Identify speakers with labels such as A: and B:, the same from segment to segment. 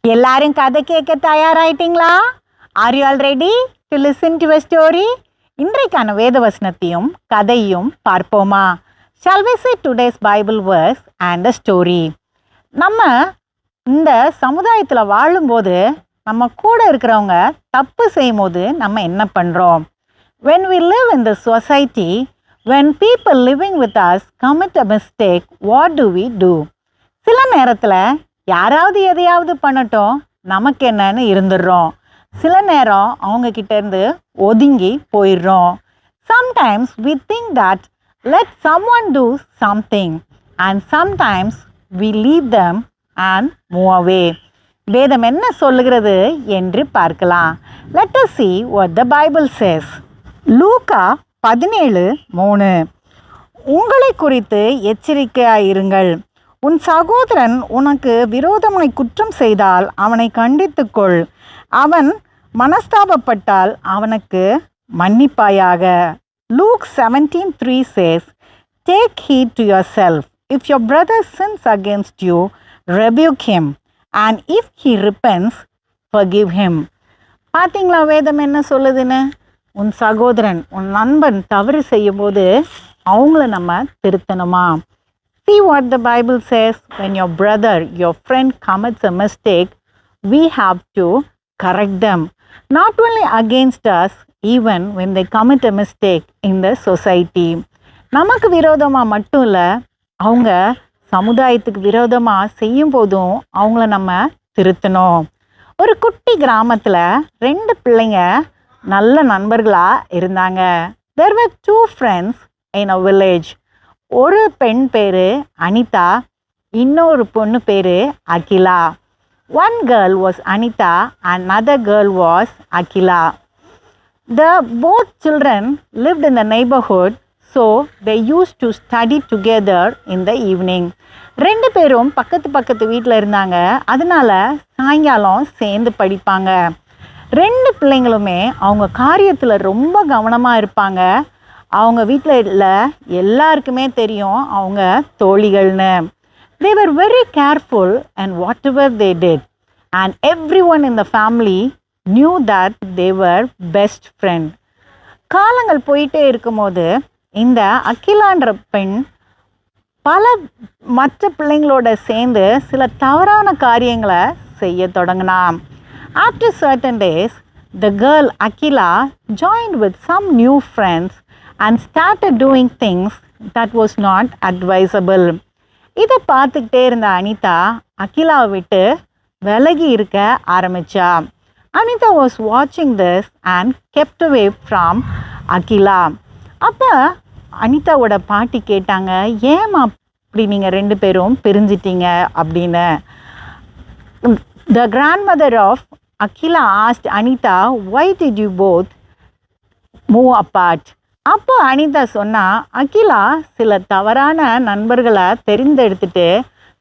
A: எல்லாரும் கதை கேட்க தயாராயிட்டீங்களா? Are you all ready to listen to a story? இன்றைக்கான வேத வசனத்தையும் கதையும் பார்ப்போமா? Shall we see today's Bible verse and a story? நம்ம இந்த சமுதாயத்தில் வாழும்போது நம்ம கூட இருக்கிறவங்க தப்பு செய்யும் போது நம்ம என்ன பண்ணுறோம்? When we live in the society, when people living with us commit a mistake, what do we do? சில நேரத்தில் யாராவது எதையாவது பண்ணட்டும் நமக்கு என்னன்னு இருந்துடுறோம். சில நேரம் அவங்க கிட்டேருந்து ஒதுங்கி போயிடுறோம். Sometimes we think that let someone do something and sometimes we leave them and move away. வேதம் என்ன சொல்லுகிறது என்று பார்க்கலாம். Let us see what the Bible says. லூக்கா 17:3 உங்களை குறித்து எச்சரிக்கையாயிருங்கள். உன் சகோதரன் உனக்கு விரோதமாய் குற்றம் செய்தால் அவனை கண்டித்துக்கொள். அவன் மனஸ்தாபப்பட்டால் அவனுக்கு மன்னிப்பாயாக. Luke 17:3 says, Take heed to yourself. If your brother sins against you, rebuke him. And if he repents, forgive him. பார்த்தீங்களா வேதம் என்ன சொல்லுதுன்னு? உன் சகோதரன் உன் நண்பன் தவறு செய்யும் போது அவங்கள நம்ம திருத்தணுமா? See what the Bible says. When your brother, your friend commits a mistake, we have to correct them. Not only against us, even when they commit a mistake in the society. நமக்கு விரோதமாக மட்டும் இல்லை, அவங்க சமுதாயத்துக்கு விரோதமாக செய்யும் போதும் அவங்கள நம்ம திருத்தணும். ஒரு குட்டி கிராமத்தில் 2 பிள்ளைங்க நல்ல நண்பர்களாக இருந்தாங்க. There were 2 friends in a village. ஒரு பெண் பேர் அனிதா, இன்னொரு பொண்ணு பேர் Akila. One girl was Anita and another girl was Akila. Both children lived in the neighborhood, so they used to study together in the evening. 2 பேரும் பக்கத்து வீட்டில் இருந்தாங்க. அதனால சாயங்காலம் சேர்ந்து படிப்பாங்க. 2 பிள்ளைங்களுமே அவங்க காரியத்தில் ரொம்ப கவனமாக இருப்பாங்க. அவங்க வீட்டில் இல்லை எல்லாருக்குமே தெரியும் அவங்க தோழிகள்னு. They were very careful and whatever they did, and everyone in the family knew that they were best friend. காலங்கள் போயிட்டே இருக்கும்போது இந்த அகிலான்ற பெண் பல மற்ற பிள்ளைங்களோட சேர்ந்து சில தவறான காரியங்களை செய்ய தொடங்கினா. After certain days, the girl Akila joined with some new friends and started doing things that was not advisable. இதை பார்த்துக்கிட்டே இருந்த அனிதா அகிலாவை விட்டு விலகி இருக்க ஆரம்பிச்சா. Anitha was watching this and kept away from Akila. அப்போ அனிதாவோட பாட்டி கேட்டாங்க, ஏமா அப்படி நீங்கள் 2 பேரும் பிரிஞ்சிட்டீங்க அப்படின்னு. The grandmother of Akila asked Anita, why did you both move apart? அப்போ அனிதா சொன்னா, அகிலா சில தவறான நண்பர்களை தெரிந்தெடுத்துட்டு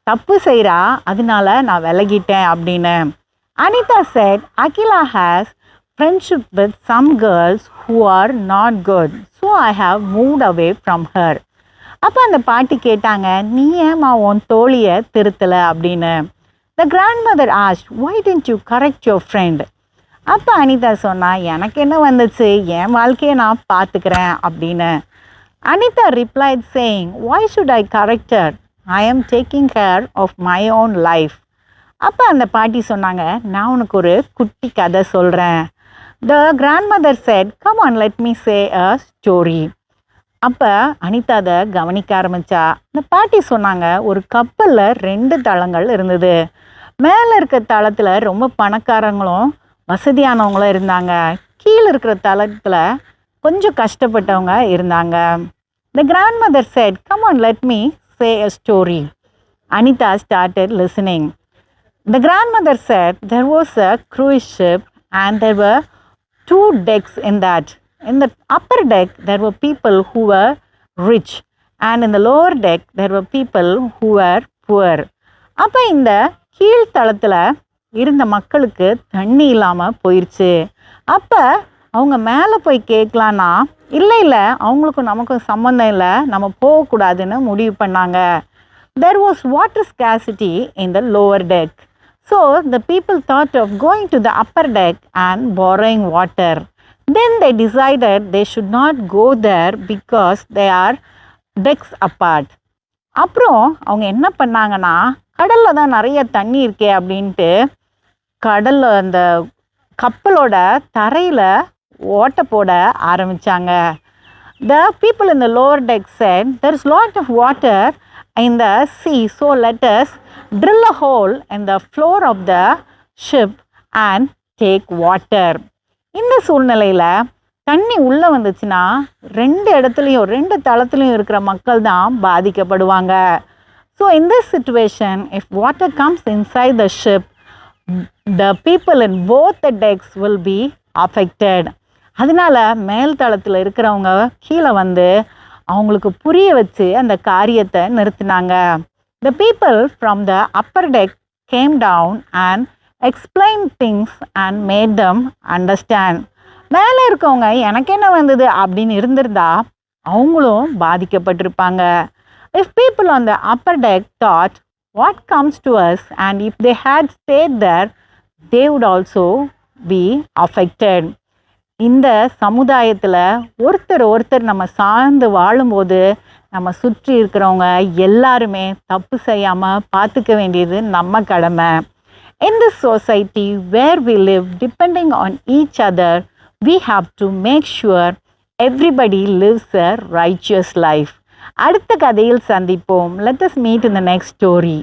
A: தப்பு செய்கிறா, அதனால நான் விலகிட்டேன் அப்படின்னு. Anitha said, Akila has friendship with some girls who are not good, so I have moved away from her. அப்போ அந்த பாட்டி கேட்டாங்க, நீ ஏமா உன் தோழியை திருத்தலை அப்படின்னு. The grandmother asked, why didn't you correct your friend? அப்போ அனிதா சொன்னா, எனக்கு என்ன வந்துச்சு, என் வாழ்க்கையை நான் பார்த்துக்கிறேன் அப்படின்னு. Anitha replied saying, why should I correct her? I am taking care of my own life. அப்போ அந்த பாட்டி சொன்னாங்க, நான் உனக்கு ஒரு குட்டி கதை சொல்கிறேன். The grandmother said, come on, let me say a story. அப்போ அனிதா அதை கவனிக்க ஆரம்பித்தா. இந்த பாட்டி சொன்னாங்க, ஒரு கப்பலில் 2 தளங்கள் இருந்தது. மேலே இருக்க தளத்தில் ரொம்ப பணக்காரங்களும் வசதியானவங்களும் இருந்தாங்க. கீழே இருக்கிற தளத்தில் கொஞ்சம் கஷ்டப்பட்டவங்க இருந்தாங்க. The grandmother said, come on, let me say a story. Anita started listening. The grandmother said, there was a cruise ship and there were 2 decks in that. In the upper deck, there were people who were rich and in the lower deck, there were people who were poor. அப்போ இந்த கீழ்த்தளத்தில் இருந்த மக்களுக்கு தண்ணி இல்லாமல் போயிடுச்சு. அப்போ அவங்க மேலே போய் கேட்கலான்னா, இல்லை அவங்களுக்கும் நமக்கும் சம்மந்தம் இல்லை, நம்ம போகக்கூடாதுன்னு முடிவு பண்ணாங்க. There was water scarcity in the lower deck. So the people thought of going to the upper deck and borrowing water. Then they decided they should not go there because they are decks apart. அப்புறம் அவங்க என்ன பண்ணாங்கன்னா, கடலில் தான் நிறைய தண்ணி இருக்கே அப்படின்ட்டு கடலில் அந்த கப்பலோட தரையில் ஓட்டை போட ஆரம்பித்தாங்க. The people in the lower deck said, there is lot of water in the sea, so let us drill a hole in the floor of the ship and take water. இந்த சூழ்நிலையில் தண்ணி உள்ளே வந்துச்சுன்னா ரெண்டு தளத்துலையும் இருக்கிற மக்கள் தான் பாதிக்கப்படுவாங்க. So in this situation, if water comes inside the ship, the people in both the decks will be affected. அதனால மேல் தளத்தில் இருக்கிறவங்க கீழே வந்து அவங்களுக்கு புரிய வச்சு அந்த காரியத்தை நிறுத்தினாங்க. The people from the upper deck came down and explained things and made them understand. மேலே இருக்கவங்க எனக்கு என்ன வந்தது அப்படின்னு இருந்திருந்தா அவங்களும் பாதிக்கப்பட்டிருப்பாங்க. If people on the upper deck thought what comes to us and if they had stayed there, they would also be affected. இந்த சமுதாயத்தில் ஒருத்தர் நம்ம சார்ந்து வாழும்போது நம்ம சுற்றி இருக்கிறவங்க எல்லாருமே தப்பு செய்யாமல் பார்த்துக்க வேண்டியது நம்ம கடமை. In this society where we live depending on each other, we have to make sure everybody lives a righteous life. அடுத்த கதையில் சந்திப்போம். Let us meet in the next story.